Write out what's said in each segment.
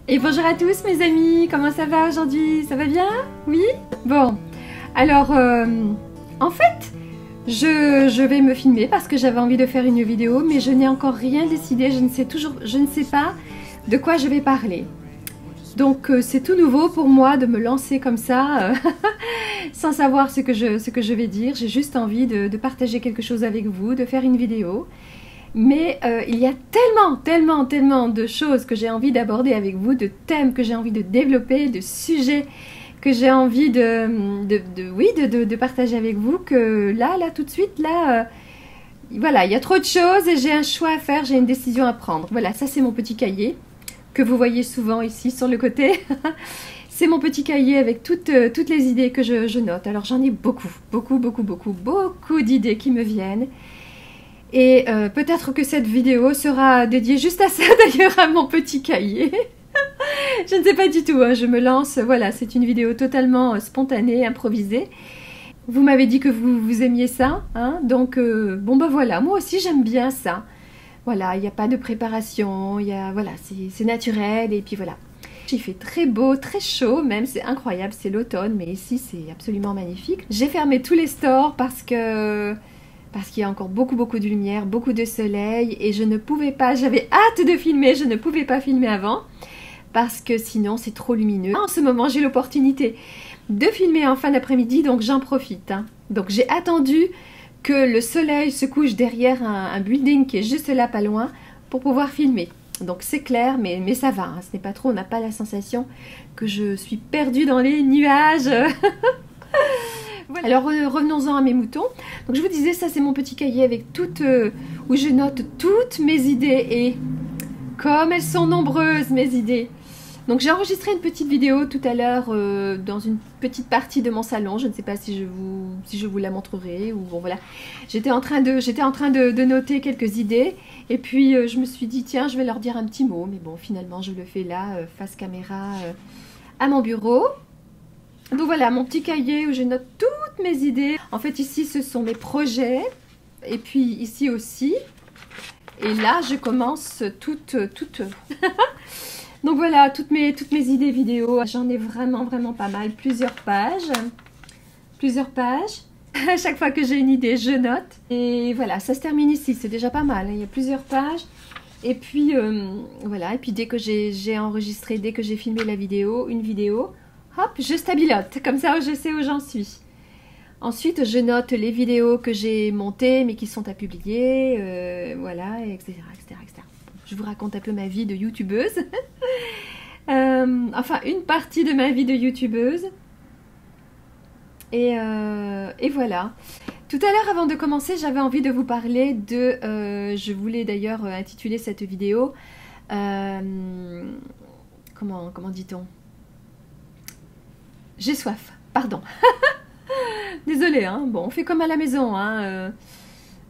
Et bonjour à tous mes amis, comment ça va aujourd'hui? Ça va bien? Oui? Bon, alors en fait, je vais me filmer parce que j'avais envie de faire une vidéo, mais je n'ai encore rien décidé, je ne sais pas de quoi je vais parler. Donc c'est tout nouveau pour moi de me lancer comme ça, sans savoir ce que je vais dire. J'ai juste envie de partager quelque chose avec vous, de faire une vidéo. Mais il y a tellement de choses que j'ai envie d'aborder avec vous, de thèmes que j'ai envie de développer, de sujets que j'ai envie de partager avec vous, que là tout de suite, voilà, il y a trop de choses et j'ai un choix à faire, j'ai une décision à prendre. Voilà, ça c'est mon petit cahier que vous voyez souvent ici sur le côté. C'est mon petit cahier avec toutes les idées que je note. Alors j'en ai beaucoup d'idées qui me viennent. Et peut-être que cette vidéo sera dédiée juste à ça d'ailleurs, à mon petit cahier. Je ne sais pas du tout, hein, je me lance, voilà, c'est une vidéo totalement spontanée, improvisée. Vous m'avez dit que vous aimiez ça, hein, donc bon bah voilà, moi aussi j'aime bien ça. Voilà, il n'y a pas de préparation, voilà, c'est naturel et puis voilà. Il fait très beau, très chaud même, c'est incroyable, c'est l'automne, mais ici c'est absolument magnifique. J'ai fermé tous les stores parce qu'il y a encore beaucoup de lumière, beaucoup de soleil et je ne pouvais pas, j'avais hâte de filmer, je ne pouvais pas filmer avant parce que sinon c'est trop lumineux. En ce moment j'ai l'opportunité de filmer en fin d'après-midi, donc j'en profite. Hein. Donc j'ai attendu que le soleil se couche derrière un building qui est juste là pas loin pour pouvoir filmer. Donc c'est clair, mais ça va, hein. Ce n'est pas trop, on n'a pas la sensation que je suis perdue dans les nuages. Voilà. Alors revenons-en à mes moutons. Donc je vous disais, ça c'est mon petit cahier avec où je note toutes mes idées et comme elles sont nombreuses mes idées. Donc j'ai enregistré une petite vidéo tout à l'heure dans une petite partie de mon salon. Je ne sais pas si je vous la montrerai ou bon voilà. J'étais en train de noter quelques idées et puis je me suis dit tiens je vais leur dire un petit mot. Mais bon finalement je le fais là face caméra à mon bureau. Donc voilà, mon petit cahier où je note toutes mes idées. En fait, ici, ce sont mes projets. Et puis ici aussi. Et là, je commence toutes. Donc voilà, toutes mes idées vidéo. J'en ai vraiment pas mal. Plusieurs pages. À chaque fois que j'ai une idée, je note. Et voilà, ça se termine ici. C'est déjà pas mal. Il y a plusieurs pages. Et puis, voilà. Et puis, dès que j'ai enregistré, dès que j'ai filmé une vidéo... Hop, je stabilote, comme ça je sais où j'en suis. Ensuite, je note les vidéos que j'ai montées, mais qui sont à publier, voilà, etc. Je vous raconte un peu ma vie de youtubeuse. Enfin, une partie de ma vie de youtubeuse. Et voilà. Tout à l'heure, avant de commencer, j'avais envie de vous parler de... je voulais d'ailleurs intituler cette vidéo... comment dit-on? J'ai soif, pardon. Désolée, hein. Bon, on fait comme à la maison, hein.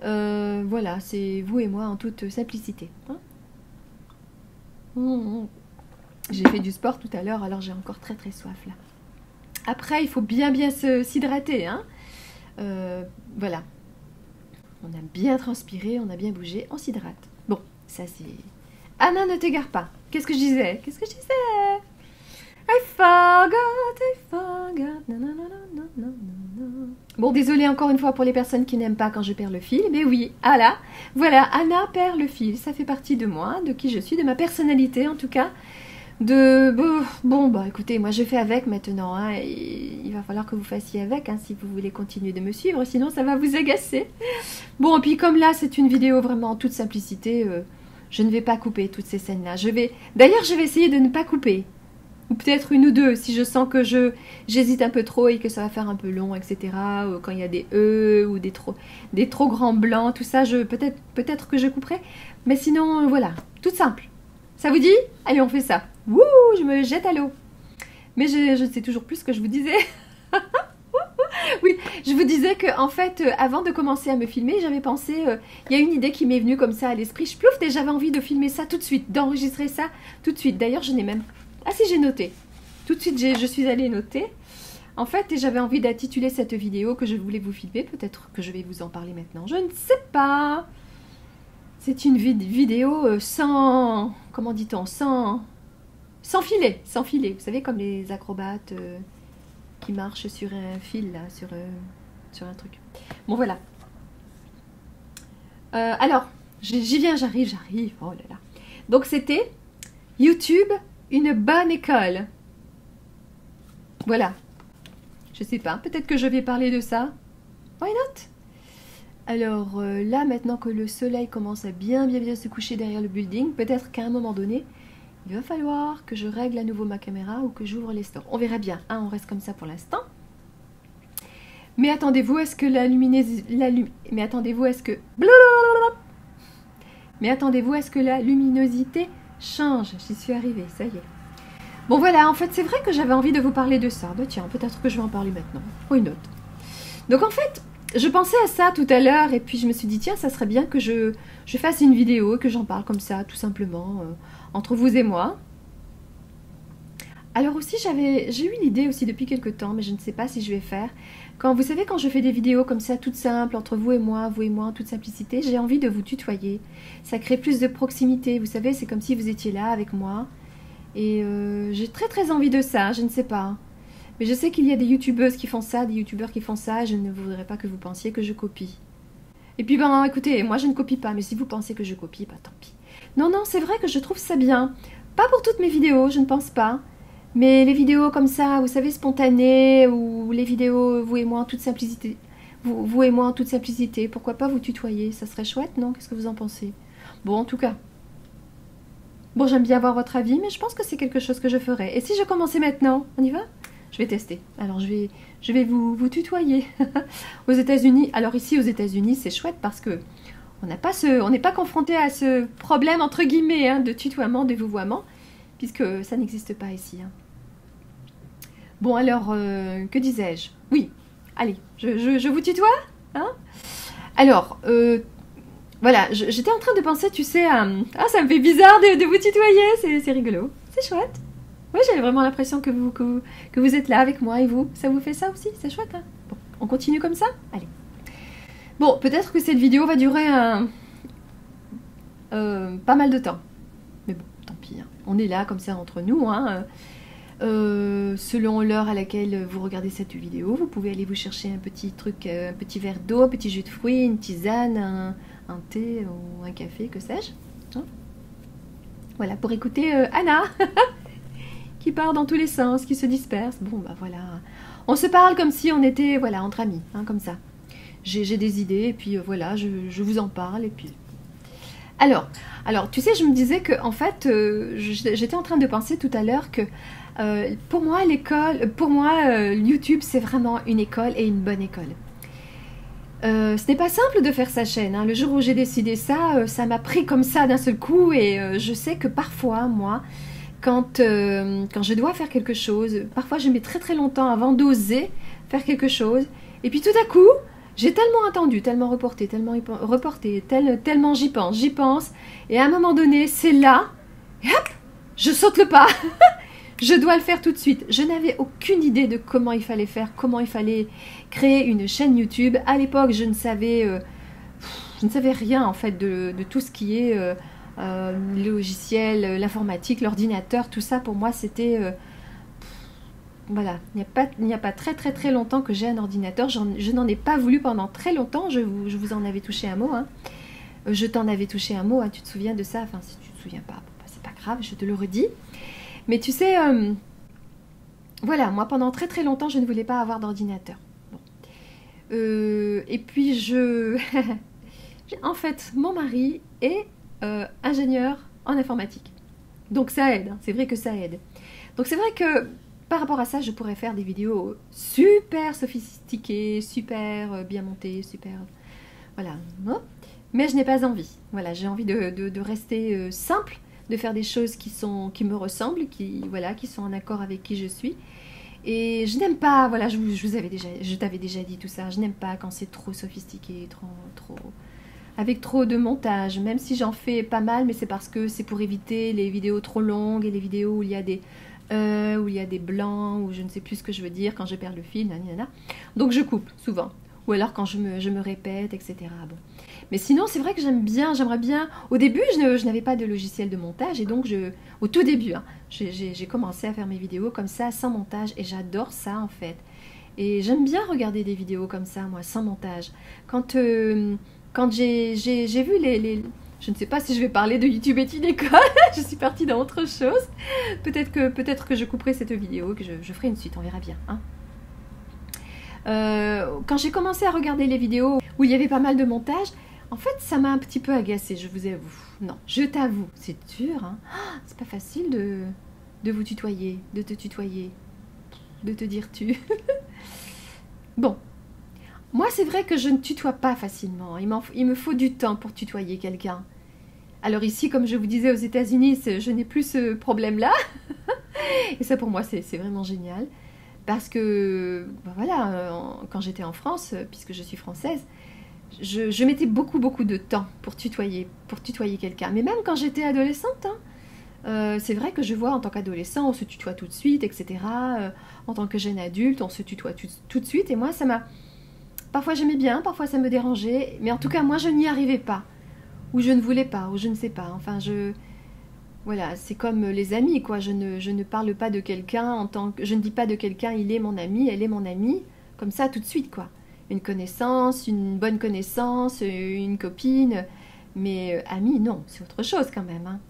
Voilà, c'est vous et moi en toute simplicité. Hein. J'ai fait du sport tout à l'heure, alors j'ai encore très soif là. Après, il faut bien s'hydrater, hein. Voilà. On a bien transpiré, on a bien bougé, on s'hydrate. Bon, ça c'est... Ah non, ne t'égare pas. Qu'est-ce que je disais? I forgot. Bon, désolé encore une fois pour les personnes qui n'aiment pas quand je perds le fil. Mais oui, voilà, Anna perd le fil. Ça fait partie de moi, de qui je suis, de ma personnalité en tout cas. Bon, bah écoutez, moi je fais avec maintenant. Hein, et il va falloir que vous fassiez avec hein, si vous voulez continuer de me suivre. Sinon, ça va vous agacer. Bon, et puis comme là, c'est une vidéo vraiment en toute simplicité, je ne vais pas couper toutes ces scènes-là. D'ailleurs, je vais essayer de ne pas couper. Ou peut-être une ou deux, si je sens que j'hésite un peu trop et que ça va faire un peu long, etc. Ou quand il y a des E ou des trop grands blancs, tout ça, peut-être que je couperai. Mais sinon, voilà, tout simple. Ça vous dit? Allez, on fait ça. Wouh, je me jette à l'eau. Mais je sais toujours plus ce que je vous disais. Oui, je vous disais que en fait, avant de commencer à me filmer, j'avais pensé, il y a une idée qui m'est venue comme ça à l'esprit, plouf, et j'avais envie de filmer ça tout de suite, d'enregistrer ça tout de suite. D'ailleurs, je n'ai même... Ah si, j'ai noté. Tout de suite, je suis allée noter. En fait, et j'avais envie d'intituler cette vidéo que je voulais vous filmer. Peut-être que je vais vous en parler maintenant. Je ne sais pas. C'est une vidéo sans... Comment dit-on? Sans sans filet, sans filet. Vous savez, comme les acrobates qui marchent sur un fil, là, sur un truc. Bon, voilà. Alors, j'y viens, j'arrive. Oh là là. Donc, c'était YouTube, une bonne école. Voilà. Je sais pas, peut-être que je vais parler de ça. Why not? Alors là, maintenant que le soleil commence à bien se coucher derrière le building, peut-être qu'à un moment donné, il va falloir que je règle à nouveau ma caméra ou que j'ouvre les stores. On verra bien, hein, on reste comme ça pour l'instant. Mais attendez-vous, est-ce que Mais attendez-vous, est-ce que... Mais attendez-vous, est-ce que la luminosité change? J'y suis arrivée, ça y est. Bon voilà, en fait, c'est vrai que j'avais envie de vous parler de ça. Bah tiens, peut-être que je vais en parler maintenant. Ou une autre. Donc en fait, je pensais à ça tout à l'heure et puis je me suis dit, tiens, ça serait bien que je fasse une vidéo, que j'en parle comme ça, tout simplement, entre vous et moi. Alors aussi, j'ai eu l'idée aussi depuis quelques temps, mais je ne sais pas si je vais faire. Vous savez, quand je fais des vidéos comme ça, toutes simples, entre vous et moi, en toute simplicité, j'ai envie de vous tutoyer. Ça crée plus de proximité, vous savez, c'est comme si vous étiez là avec moi. Et j'ai très envie de ça, je ne sais pas. Mais je sais qu'il y a des youtubeuses qui font ça, des youtubeurs qui font ça, et je ne voudrais pas que vous pensiez que je copie. Et puis ben écoutez, moi je ne copie pas, mais si vous pensez que je copie, bah tant pis. Non, c'est vrai que je trouve ça bien. Pas pour toutes mes vidéos, je ne pense pas. Mais les vidéos comme ça, vous savez, spontanées, ou les vidéos vous et moi en toute simplicité. Vous et moi en toute simplicité, pourquoi pas vous tutoyer? Ça serait chouette, non? Qu'est-ce que vous en pensez? Bon, en tout cas. Bon, j'aime bien avoir votre avis, mais je pense que c'est quelque chose que je ferai. Et si je commençais maintenant, on y va? Je vais tester. Alors, je vais vous tutoyer. Aux États-Unis, alors ici aux États-Unis, c'est chouette parce que on n'est pas confronté à ce problème, entre guillemets, hein, de tutoiement, de vouvoiement, puisque ça n'existe pas ici. Hein. Bon, alors, que disais-je? Oui, allez, je vous tutoie, hein? Alors, voilà, j'étais en train de penser, tu sais, à... Ah, ça me fait bizarre de vous tutoyer, c'est rigolo, c'est chouette. Oui, j'avais vraiment l'impression que vous êtes là avec moi, et vous, ça vous fait ça aussi? C'est chouette, hein? Bon, on continue comme ça? Allez. Bon, peut-être que cette vidéo va durer pas mal de temps. Mais bon, tant pis, hein. On est là, comme ça, entre nous, hein. Selon l'heure à laquelle vous regardez cette vidéo, vous pouvez aller vous chercher un petit truc, un petit verre d'eau, un petit jus de fruits, une tisane, un thé ou un café, que sais-je. Hein? Voilà, pour écouter Anna, qui part dans tous les sens, qui se disperse. Bon, bah voilà. On se parle comme si on était, voilà, entre amis, hein, comme ça. J'ai des idées, et puis voilà, je vous en parle, et puis... Alors, tu sais, je me disais que, en fait, j'étais en train de penser tout à l'heure que pour moi, YouTube, c'est vraiment une école et une bonne école. Ce n'est pas simple de faire sa chaîne. Hein. Le jour où j'ai décidé ça, ça m'a pris comme ça d'un seul coup. Et je sais que parfois, moi, quand je dois faire quelque chose, parfois je mets très longtemps avant d'oser faire quelque chose. Et puis tout à coup, j'ai tellement attendu, tellement reporté, tellement j'y pense. Et à un moment donné, c'est là, et hop, je saute le pas. Je dois le faire tout de suite. Je n'avais aucune idée de comment il fallait faire, comment il fallait créer une chaîne YouTube. À l'époque, je ne savais rien en fait de tout ce qui est les logiciels, l'informatique, l'ordinateur, tout ça pour moi c'était... voilà, il n'y a pas très longtemps que j'ai un ordinateur. Je n'en ai pas voulu pendant très longtemps. Je vous en avais touché un mot. Hein. Je t'en avais touché un mot. Hein. Tu te souviens de ça? Enfin, si tu te souviens pas, bon, bah, c'est pas grave, je te le redis. Mais tu sais, voilà, moi pendant très longtemps, je ne voulais pas avoir d'ordinateur. Bon. Et puis en fait, mon mari est ingénieur en informatique. Donc ça aide, hein, c'est vrai que ça aide. Donc c'est vrai que par rapport à ça, je pourrais faire des vidéos super sophistiquées, super bien montées, super... Voilà. Mais je n'ai pas envie. Voilà, j'ai envie de rester simple, de faire des choses qui me ressemblent, qui sont en accord avec qui je suis. Et je n'aime pas, voilà, je t'avais déjà dit tout ça, je n'aime pas quand c'est trop sophistiqué, avec trop de montage, même si j'en fais pas mal, mais c'est parce que c'est pour éviter les vidéos trop longues et les vidéos où il y a des blancs, ou je ne sais plus ce que je veux dire quand je perds le fil, nanana. Donc je coupe souvent, ou alors quand je me répète, etc. Bon. Mais sinon, c'est vrai que j'aimerais bien. Au début, je n'avais pas de logiciel de montage et donc au tout début, hein, j'ai commencé à faire mes vidéos comme ça, sans montage, et j'adore ça en fait. Et j'aime bien regarder des vidéos comme ça, moi, sans montage. Quand j'ai vu je ne sais pas si je vais parler de YouTube est une école, je suis partie dans autre chose. Peut-être que je couperai cette vidéo, que je ferai une suite, on verra bien. Hein. Quand j'ai commencé à regarder les vidéos où il y avait pas mal de montage, en fait, ça m'a un petit peu agacée, je vous avoue. Non, je t'avoue, c'est dur, hein. C'est pas facile de vous tutoyer, de te tutoyer, de te dire tu. Bon, moi c'est vrai que je ne tutoie pas facilement. Il me faut du temps pour tutoyer quelqu'un. Alors ici, comme je vous disais aux États-Unis, je n'ai plus ce problème-là. Et ça pour moi c'est vraiment génial. Parce que, ben voilà, quand j'étais en France, puisque je suis française, je mettais beaucoup de temps pour tutoyer quelqu'un. Mais même quand j'étais adolescente, hein, c'est vrai que je vois en tant qu'adolescent, on se tutoie tout de suite, etc. En tant que jeune adulte, on se tutoie tout de suite. Et moi, ça m'a... Parfois j'aimais bien, parfois ça me dérangeait. Mais en tout cas, moi, je n'y arrivais pas. Ou je ne voulais pas, ou je ne sais pas. Enfin, Voilà, c'est comme les amis, quoi. Je ne parle pas de quelqu'un en tant que... Je ne dis pas de quelqu'un, il est mon ami, elle est mon amie, comme ça, tout de suite, quoi. Une connaissance, une bonne connaissance, une copine. Mais ami, non, c'est autre chose quand même, hein.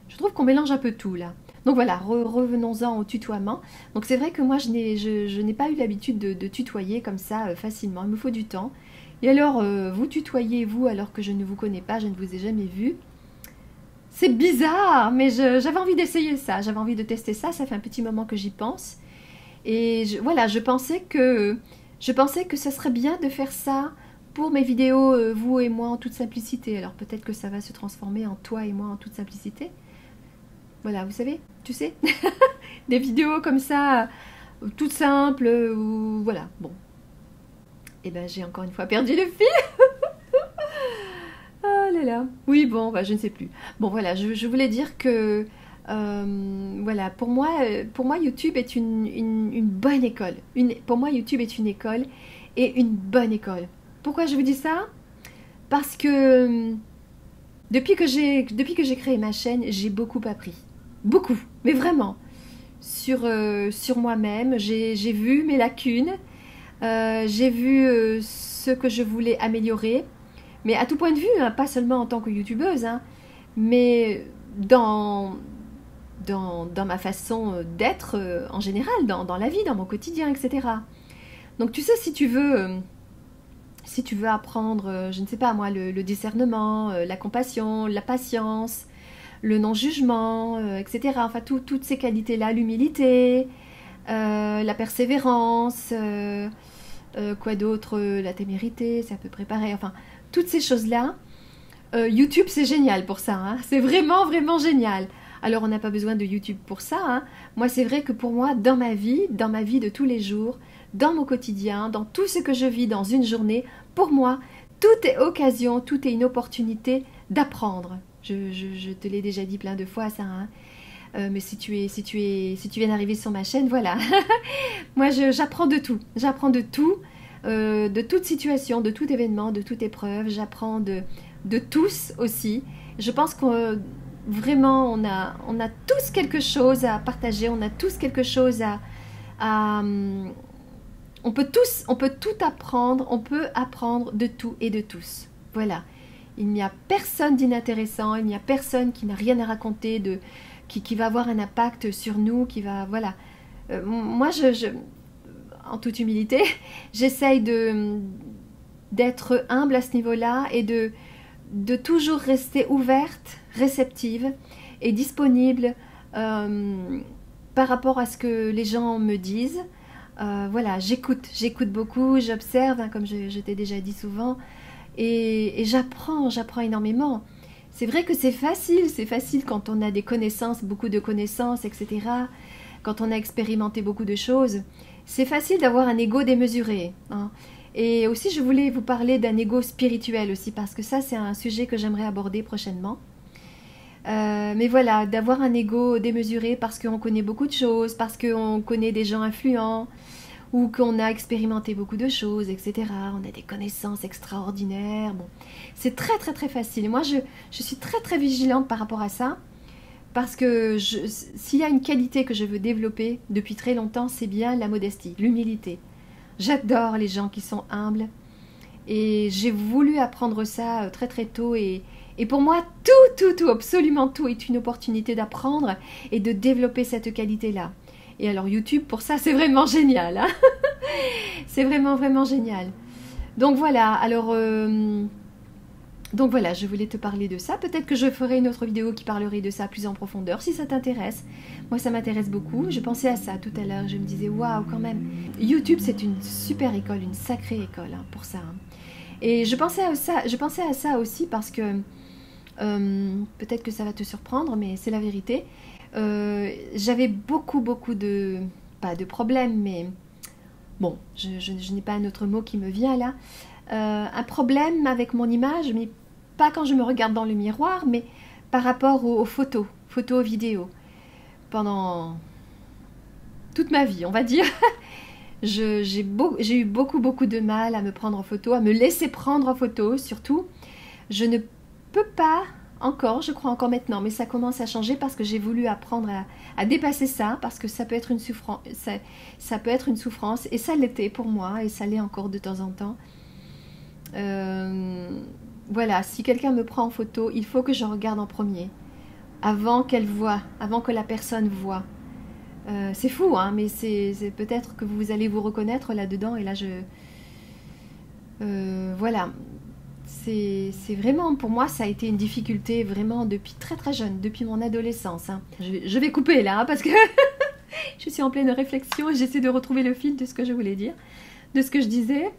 Je trouve qu'on mélange un peu tout, là. Donc voilà, revenons-en au tutoiement. Donc c'est vrai que moi, je n'ai pas eu l'habitude de tutoyer comme ça facilement. Il me faut du temps. Et alors, vous tutoyez, vous, alors que je ne vous connais pas, je ne vous ai jamais vu. C'est bizarre, mais j'avais envie d'essayer ça, j'avais envie de tester ça, ça fait un petit moment que j'y pense. Et voilà, je pensais que ça serait bien de faire ça pour mes vidéos, vous et moi, en toute simplicité. Alors peut-être que ça va se transformer en toi et moi en toute simplicité. Voilà, vous savez, tu sais, des vidéos comme ça, toutes simples, voilà, bon. Et ben j'ai encore une fois perdu le fil. Oh là là. Oui, bon, bah, je ne sais plus. Bon, voilà, je voulais dire que, voilà, pour moi, YouTube est une bonne école. Pour moi, YouTube est une école et une bonne école. Pourquoi je vous dis ça? Parce que depuis que j'ai créé ma chaîne, j'ai beaucoup appris. Beaucoup, mais vraiment. Sur moi-même, j'ai vu mes lacunes, j'ai vu ce que je voulais améliorer. Mais à tout point de vue, hein, pas seulement en tant que youtubeuse, hein, mais dans ma façon d'être en général, dans la vie, dans mon quotidien, etc. Donc tu sais, si tu veux apprendre, je ne sais pas moi, le discernement, la compassion, la patience, le non-jugement, etc. Enfin, toutes ces qualités-là, l'humilité, la persévérance, quoi d'autre, la témérité, c'est à peu près pareil, enfin... Toutes ces choses-là, YouTube c'est génial pour ça, hein. C'est vraiment génial. Alors on n'a pas besoin de YouTube pour ça, hein. Moi c'est vrai que pour moi, dans ma vie de tous les jours, dans mon quotidien, dans tout ce que je vis dans une journée, pour moi, tout est occasion, tout est une opportunité d'apprendre. Je te l'ai déjà dit plein de fois ça, hein. Mais si tu viens d'arriver sur ma chaîne, voilà. Moi j'apprends de tout, de toute situation, de tout événement, de toute épreuve. J'apprends de tous aussi. Je pense qu'on vraiment on a tous quelque chose à partager, on a tous quelque chose on peut tout apprendre, on peut apprendre de tout et de tous. Voilà. Il n'y a personne d'inintéressant, il n'y a personne qui n'a rien à raconter, qui va avoir un impact sur nous, qui va... Voilà. Moi, en toute humilité, j'essaye d'être humble à ce niveau-là et de toujours rester ouverte, réceptive et disponible par rapport à ce que les gens me disent. Voilà, j'écoute beaucoup, j'observe, hein, comme je t'ai déjà dit souvent, et j'apprends énormément. C'est vrai que c'est facile quand on a des connaissances, beaucoup de connaissances, etc., quand on a expérimenté beaucoup de choses. C'est facile d'avoir un ego démesuré, hein. Et aussi, je voulais vous parler d'un ego spirituel aussi, parce que ça, c'est un sujet que j'aimerais aborder prochainement. Mais voilà, d'avoir un ego démesuré parce qu'on connaît beaucoup de choses, parce qu'on connaît des gens influents, ou qu'on a expérimenté beaucoup de choses, etc. On a des connaissances extraordinaires. Bon, c'est très très très facile. Et moi, je suis très très vigilante par rapport à ça, parce que s'il y a une qualité que je veux développer depuis très longtemps, c'est bien la modestie, l'humilité. J'adore les gens qui sont humbles, et j'ai voulu apprendre ça très très tôt, et pour moi, tout, absolument tout est une opportunité d'apprendre et de développer cette qualité-là. Et alors YouTube, pour ça, c'est vraiment génial, hein. C'est vraiment, vraiment génial. Donc voilà, alors... donc voilà, je voulais te parler de ça. Peut-être que je ferai une autre vidéo qui parlerait de ça plus en profondeur, si ça t'intéresse. Moi, ça m'intéresse beaucoup. Je pensais à ça tout à l'heure. Je me disais, waouh, quand même. YouTube, c'est une super école, une sacrée école, hein, pour ça, hein. Et je pensais à ça aussi parce que... peut-être que ça va te surprendre, mais c'est la vérité. J'avais beaucoup de... pas de problèmes, mais... bon, je n'ai pas un autre mot qui me vient là. Un problème avec mon image, mais pas quand je me regarde dans le miroir, mais par rapport aux photos, vidéos. Pendant toute ma vie, on va dire. J'ai eu beaucoup de mal à me prendre en photo, à me laisser prendre en photo, surtout. Je ne peux pas encore, je crois encore maintenant, mais ça commence à changer parce que j'ai voulu apprendre à dépasser ça, parce que ça peut être une souffrance, ça peut être une souffrance, et ça l'était pour moi, et ça l'est encore de temps en temps. Voilà, si quelqu'un me prend en photo, il faut que je regarde en premier, avant qu'elle voie, avant que la personne voie. C'est fou, hein, mais c'est peut-être que vous allez vous reconnaître là-dedans, et là voilà. C'est vraiment, pour moi, ça a été une difficulté vraiment depuis très très jeune, depuis mon adolescence, hein. Je vais couper là, hein, parce que je suis en pleine réflexion et j'essaie de retrouver le fil de ce que je voulais dire, de ce que je disais.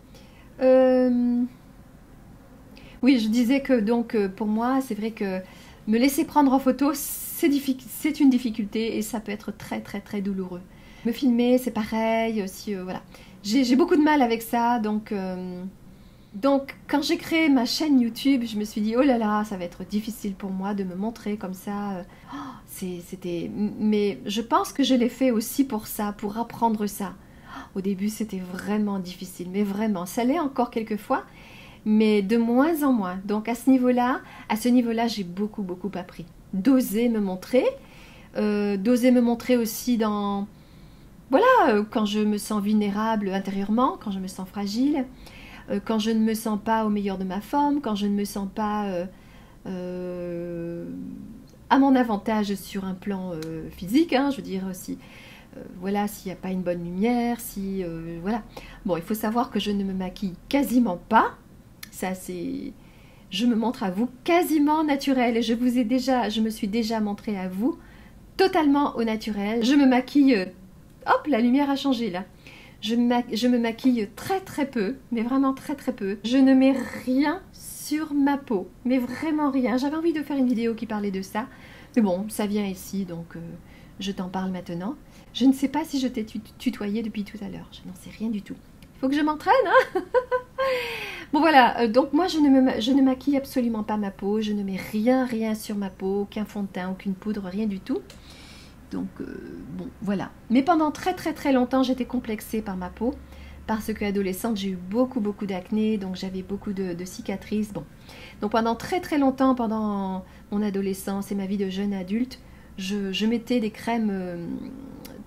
Oui, je disais que donc pour moi, c'est vrai que me laisser prendre en photo, c'est une difficulté et ça peut être très très très douloureux. Me filmer, c'est pareil, aussi, voilà. J'ai beaucoup de mal avec ça, donc quand j'ai créé ma chaîne YouTube, je me suis dit, oh là là, ça va être difficile pour moi de me montrer comme ça. Mais je pense que je l'ai fait aussi pour ça, pour apprendre ça. Au début, c'était vraiment difficile, mais vraiment, ça l'est encore quelquefois, mais de moins en moins. Donc à ce niveau-là, j'ai beaucoup appris. D'oser me montrer aussi dans... Voilà, quand je me sens vulnérable intérieurement, quand je me sens fragile, quand je ne me sens pas au meilleur de ma forme, quand je ne me sens pas à mon avantage sur un plan physique, hein, je veux dire, si voilà, s'il n'y a pas une bonne lumière, si voilà. Bon, il faut savoir que je ne me maquille quasiment pas. Ça, c'est... Je me montre à vous quasiment naturelle et je me suis déjà montrée à vous totalement au naturel. Je me maquille... hop, la lumière a changé là. Je me maquille très très peu, mais vraiment très très peu. Je ne mets rien sur ma peau, mais vraiment rien. J'avais envie de faire une vidéo qui parlait de ça, mais bon, ça vient ici, donc je t'en parle maintenant. Je ne sais pas si je t'ai tutoyé depuis tout à l'heure, je n'en sais rien du tout. Il faut que je m'entraîne, hein. Bon voilà, donc moi je ne maquille absolument pas ma peau, je ne mets rien sur ma peau, aucun fond de teint, aucune poudre, rien du tout. Donc bon, voilà. Mais pendant très longtemps, j'étais complexée par ma peau, parce qu'adolescente, j'ai eu beaucoup d'acné, donc j'avais beaucoup de cicatrices. Bon, donc pendant très longtemps, pendant mon adolescence et ma vie de jeune adulte, je mettais des crèmes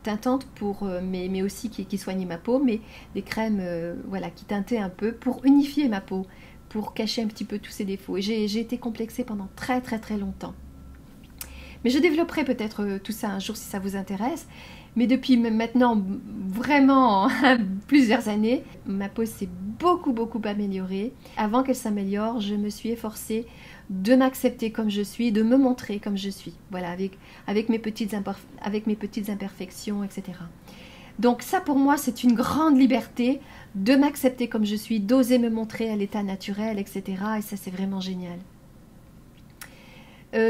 teintantes pour, mais aussi qui soignaient ma peau, mais des crèmes voilà, qui teintaient un peu pour unifier ma peau, pour cacher un petit peu tous ses défauts. Et j'ai été complexée pendant très longtemps. Mais je développerai peut-être tout ça un jour si ça vous intéresse. Mais depuis maintenant vraiment plusieurs années, ma peau s'est beaucoup améliorée. Avant qu'elle s'améliore, je me suis efforcée de m'accepter comme je suis, de me montrer comme je suis. Voilà, avec mes petites imperfections, etc. Donc ça pour moi c'est une grande liberté de m'accepter comme je suis, d'oser me montrer à l'état naturel, etc. Et ça c'est vraiment génial.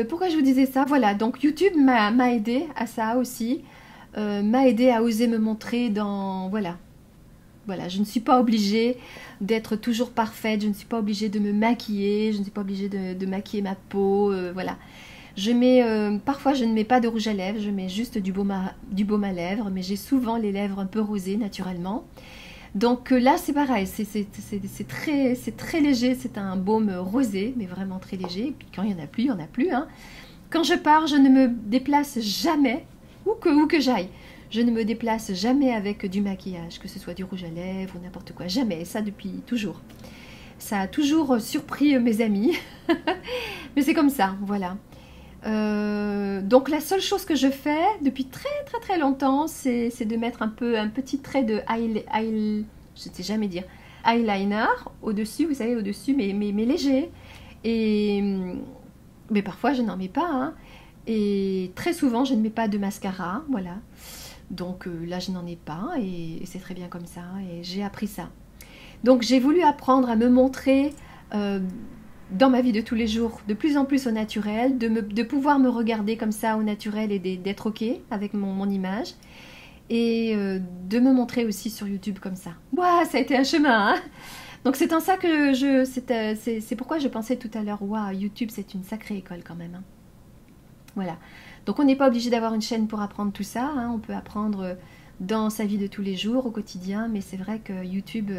Pourquoi je vous disais ça? Voilà, donc YouTube m'a aidé à ça aussi, m'a aidé à oser me montrer dans... Voilà, je ne suis pas obligée d'être toujours parfaite, je ne suis pas obligée de me maquiller, je ne suis pas obligée de maquiller ma peau, voilà. Parfois je ne mets pas de rouge à lèvres, je mets juste du baume à lèvres, mais j'ai souvent les lèvres un peu rosées naturellement. Donc là c'est pareil, c'est très léger, c'est un baume rosé, mais vraiment très léger. Et puis quand il n'y en a plus, il n'y en a plus. Hein. Quand je pars, je ne me déplace jamais, où que j'aille. Je ne me déplace jamais avec du maquillage, que ce soit du rouge à lèvres ou n'importe quoi. Jamais, ça depuis toujours. Ça a toujours surpris mes amis. Mais c'est comme ça, voilà. Donc la seule chose que je fais depuis très longtemps, c'est de mettre un petit trait de je sais jamais dire, eyeliner au-dessus, vous savez, au-dessus, mais léger. Mais parfois je n'en mets pas, hein. Et très souvent je ne mets pas de mascara, voilà. Donc là je n'en ai pas et c'est très bien comme ça et j'ai appris ça. Donc j'ai voulu apprendre à me montrer dans ma vie de tous les jours, de plus en plus au naturel, de pouvoir me regarder comme ça au naturel et d'être ok avec mon image. Et de me montrer aussi sur YouTube comme ça. Ouah, ça a été un chemin, hein. Donc c'est en ça que c'est pourquoi je pensais tout à l'heure, waouh, YouTube c'est une sacrée école quand même. Hein. Voilà. Donc on n'est pas obligé d'avoir une chaîne pour apprendre tout ça, hein. On peut apprendre dans sa vie de tous les jours, au quotidien, mais c'est vrai que YouTube...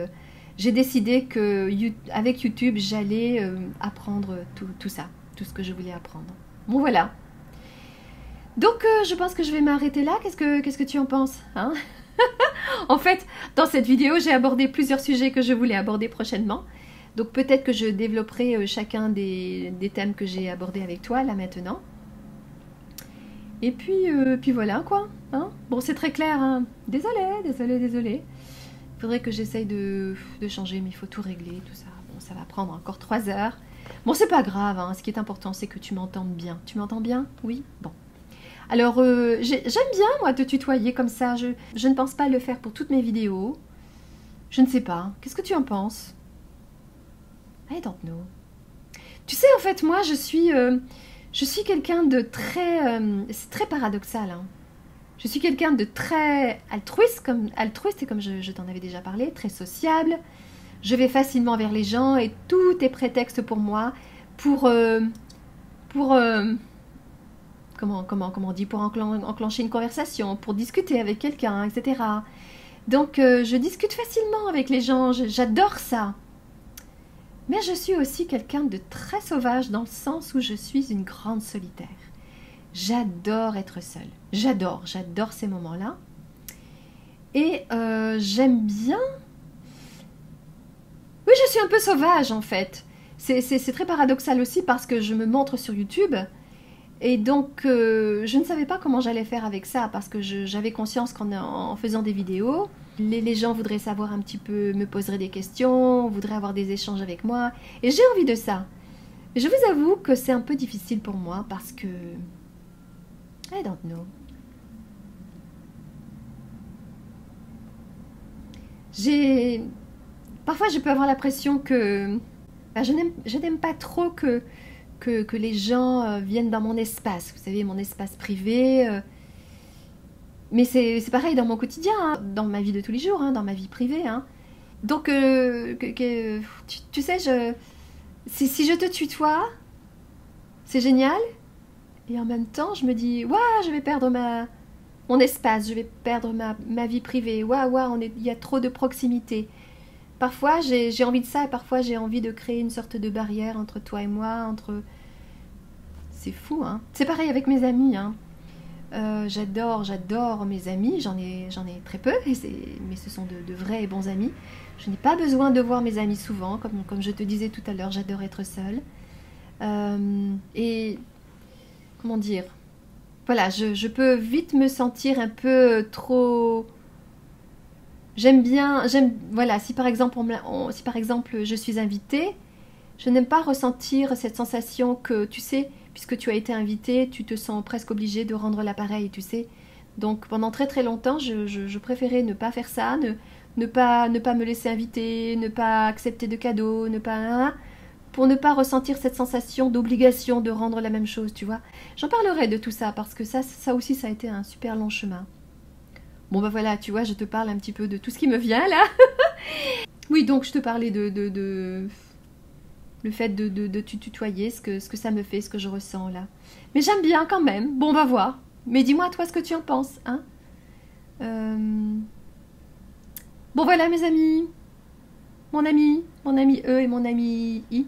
j'ai décidé qu'avec YouTube, j'allais apprendre tout ça, tout ce que je voulais apprendre. Bon, voilà. Donc, je pense que je vais m'arrêter là. Qu'est-ce que tu en penses, hein? En fait, dans cette vidéo, j'ai abordé plusieurs sujets que je voulais aborder prochainement. Donc, peut-être que je développerai chacun des thèmes que j'ai abordés avec toi, là, maintenant. Et puis voilà, quoi. Hein? Bon, c'est très clair, hein? Désolée. Il faudrait que j'essaye de changer, mais il faut tout régler, tout ça. Bon, ça va prendre encore 3 heures. Bon, c'est pas grave, hein. Ce qui est important, c'est que tu m'entendes bien. Tu m'entends bien? Oui? Bon. Alors, j'aime bien, moi, te tutoyer comme ça. Je ne pense pas le faire pour toutes mes vidéos. Je ne sais pas. Qu'est-ce que tu en penses? I don't know. Tu sais, en fait, moi, je suis quelqu'un de très... c'est très paradoxal, hein. Je suis quelqu'un de très altruiste et comme je t'en avais déjà parlé, très sociable. Je vais facilement vers les gens et tout est prétexte pour moi comment on dit, pour enclencher une conversation, pour discuter avec quelqu'un, etc. Donc je discute facilement avec les gens, j'adore ça. Mais je suis aussi quelqu'un de très sauvage dans le sens où je suis une grande solitaire. J'adore être seule. J'adore ces moments-là. Et j'aime bien... Oui, je suis un peu sauvage en fait. C'est très paradoxal aussi parce que je me montre sur YouTube. Et donc, je ne savais pas comment j'allais faire avec ça parce que j'avais conscience qu'en faisant des vidéos, les gens voudraient savoir un petit peu, me poseraient des questions, voudraient avoir des échanges avec moi. Et j'ai envie de ça. Mais je vous avoue que c'est un peu difficile pour moi parce que... I don't know. Parfois, je peux avoir l'impression que... Ben, je n'aime pas trop que les gens viennent dans mon espace. Vous savez, mon espace privé. Mais c'est pareil dans mon quotidien, hein, dans ma vie de tous les jours, hein, dans ma vie privée. Hein. Donc, tu sais, si je te tutoie, c'est génial. Et en même temps, je me dis, waouh, je vais perdre mon espace, je vais perdre ma vie privée. Waouh, il y a trop de proximité. Parfois, j'ai envie de ça et parfois, j'ai envie de créer une sorte de barrière entre toi et moi. C'est fou, hein. C'est pareil avec mes amis, hein. J'adore mes amis. J'en ai très peu, mais ce sont de vrais et bons amis. Je n'ai pas besoin de voir mes amis souvent. Comme je te disais tout à l'heure, j'adore être seule. Et... comment dire, voilà, je peux vite me sentir un peu trop... voilà, si par exemple je suis invitée, je n'aime pas ressentir cette sensation que, tu sais, puisque tu as été invitée, tu te sens presque obligée de rendre l'appareil, tu sais. Donc pendant très longtemps, je préférais ne pas faire ça, ne pas me laisser inviter, ne pas accepter de cadeaux, pour ne pas ressentir cette sensation d'obligation de rendre la même chose, tu vois. J'en parlerai de tout ça, parce que ça aussi, ça a été un super long chemin. Bon, ben voilà, tu vois, je te parle un petit peu de tout ce qui me vient, là. Oui, donc, je te parlais de le fait de te tutoyer, ce que ça me fait, ce que je ressens là. Mais j'aime bien quand même. Bon, on va voir. Mais dis-moi toi ce que tu en penses, hein. Bon voilà mes amis. Mon ami E et mon ami I.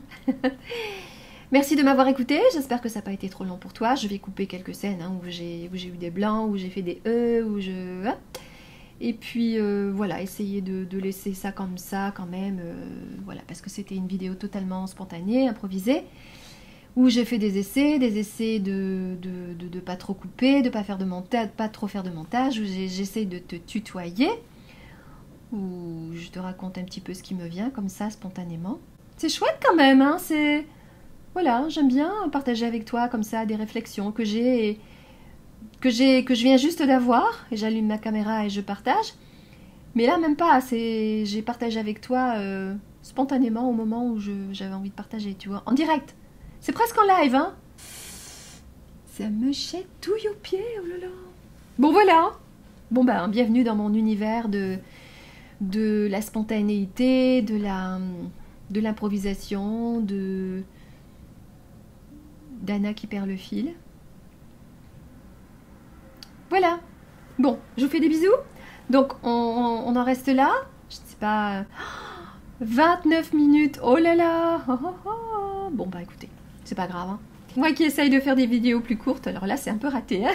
Merci de m'avoir écouté, j'espère que ça n'a pas été trop long pour toi. Je vais couper quelques scènes hein, où j'ai eu des blancs, où j'ai fait des E, où je... Et puis voilà, essayer de laisser ça comme ça quand même, voilà, parce que c'était une vidéo totalement spontanée, improvisée, où j'ai fait des essais de pas trop couper, de pas faire de montage, pas trop faire de montage, où j'essaie de te tutoyer, où je te raconte un petit peu ce qui me vient comme ça spontanément. C'est chouette quand même, hein, c'est... Voilà, j'aime bien partager avec toi comme ça des réflexions que je viens juste d'avoir, et j'allume ma caméra et je partage. Mais là même pas, j'ai partagé avec toi spontanément au moment où j'avais envie de partager, tu vois, en direct. C'est presque en live, hein. Ça me chatouille aux pieds, oh là là. Bon voilà. Bon ben, bienvenue dans mon univers de la spontanéité, de l'improvisation, d'Anna qui perd le fil. Voilà. Bon, je vous fais des bisous. Donc, on en reste là. Je ne sais pas... 29 minutes. Oh là là. Oh, oh, oh. Bon, bah écoutez, c'est pas grave. Hein. Moi qui essaye de faire des vidéos plus courtes, alors là, c'est un peu raté. Hein.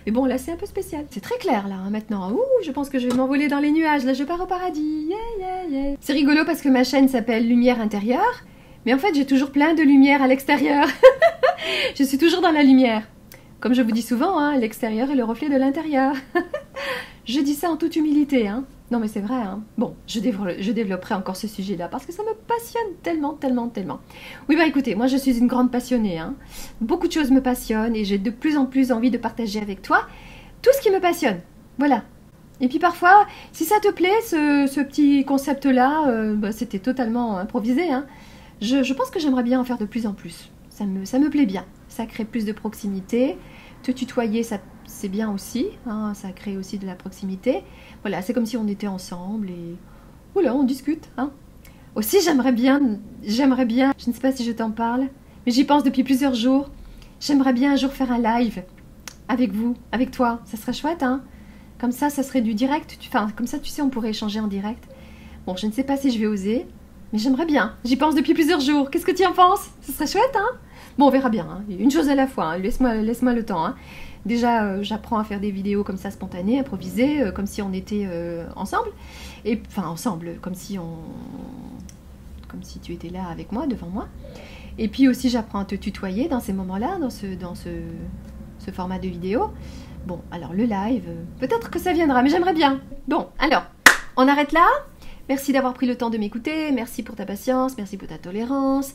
Mais bon, là, c'est un peu spécial. C'est très clair, là, hein, maintenant. Ouh, je pense que je vais m'envoler dans les nuages. Là, je pars au paradis. Yeah, yeah, yeah. C'est rigolo parce que ma chaîne s'appelle Lumière Intérieure. Mais en fait, j'ai toujours plein de lumière à l'extérieur. Je suis toujours dans la lumière. Comme je vous dis souvent, hein, l'extérieur est le reflet de l'intérieur. Je dis ça en toute humilité. Hein. Non, mais c'est vrai. Hein. Bon, je développerai encore ce sujet-là parce que ça me passionne tellement, tellement, tellement. Oui, bah écoutez, moi je suis une grande passionnée. Hein. Beaucoup de choses me passionnent et j'ai de plus en plus envie de partager avec toi tout ce qui me passionne. Voilà. Et puis parfois, si ça te plaît, ce petit concept-là, bah, c'était totalement improvisé. Hein. Je pense que j'aimerais bien en faire de plus en plus. Ça me plaît bien. Ça crée plus de proximité. Te tutoyer, c'est bien aussi. Hein, ça crée aussi de la proximité. Voilà, c'est comme si on était ensemble et... Oula, on discute. Hein. Aussi, j'aimerais bien... Je ne sais pas si je t'en parle, mais j'y pense depuis plusieurs jours. J'aimerais bien un jour faire un live avec vous, avec toi. Ça serait chouette, hein. Comme ça serait du direct. Enfin, comme ça, tu sais, on pourrait échanger en direct. Bon, je ne sais pas si je vais oser. Mais j'aimerais bien. J'y pense depuis plusieurs jours. Qu'est-ce que tu en penses? Ce serait chouette, hein? Bon, on verra bien. Hein. Une chose à la fois. Hein. Laisse-moi le temps. Hein. Déjà, j'apprends à faire des vidéos comme ça, spontanées, improvisées, comme si on était ensemble. Et enfin, ensemble, comme si tu étais là avec moi, devant moi. Et puis aussi, j'apprends à te tutoyer dans ces moments-là, dans ce format de vidéo. Bon, alors le live, peut-être que ça viendra, mais j'aimerais bien. Bon, alors, on arrête là. Merci d'avoir pris le temps de m'écouter, merci pour ta patience, merci pour ta tolérance,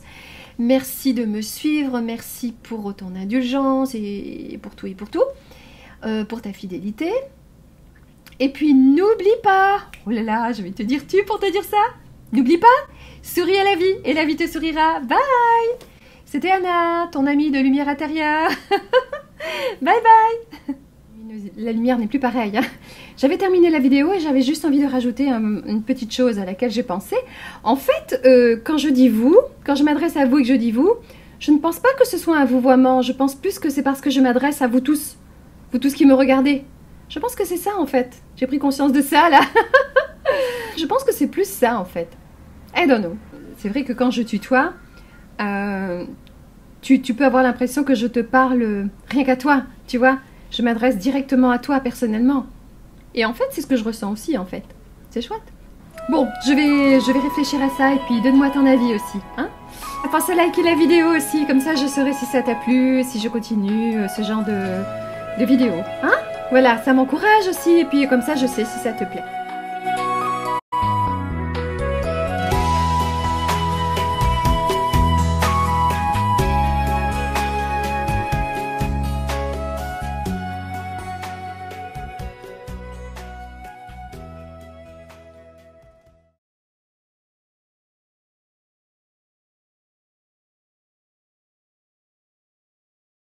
merci de me suivre, merci pour ton indulgence et pour tout, pour ta fidélité. Et puis n'oublie pas, oh là là, je vais te dire tu pour te dire ça, n'oublie pas, souris à la vie et la vie te sourira, bye. C'était Anna, ton amie de lumière intérieure, bye bye. La lumière n'est plus pareille. Hein. J'avais terminé la vidéo et j'avais juste envie de rajouter une petite chose à laquelle j'ai pensé. En fait, quand je dis vous, quand je m'adresse à vous et que je dis vous, je ne pense pas que ce soit un vouvoiement. Je pense plus que c'est parce que je m'adresse à vous tous qui me regardez. Je pense que c'est ça en fait. J'ai pris conscience de ça là. Je pense que c'est plus ça en fait. I don't know. C'est vrai que quand je tutoie, tu peux avoir l'impression que je te parle rien qu'à toi, tu vois. Je m'adresse directement à toi personnellement. Et en fait, c'est ce que je ressens aussi, en fait. C'est chouette. Bon, je vais réfléchir à ça et puis donne-moi ton avis aussi. Hein. Pense à liker la vidéo aussi, comme ça je saurai si ça t'a plu, si je continue ce genre de vidéo. Hein. Voilà, ça m'encourage aussi et puis comme ça je sais si ça te plaît.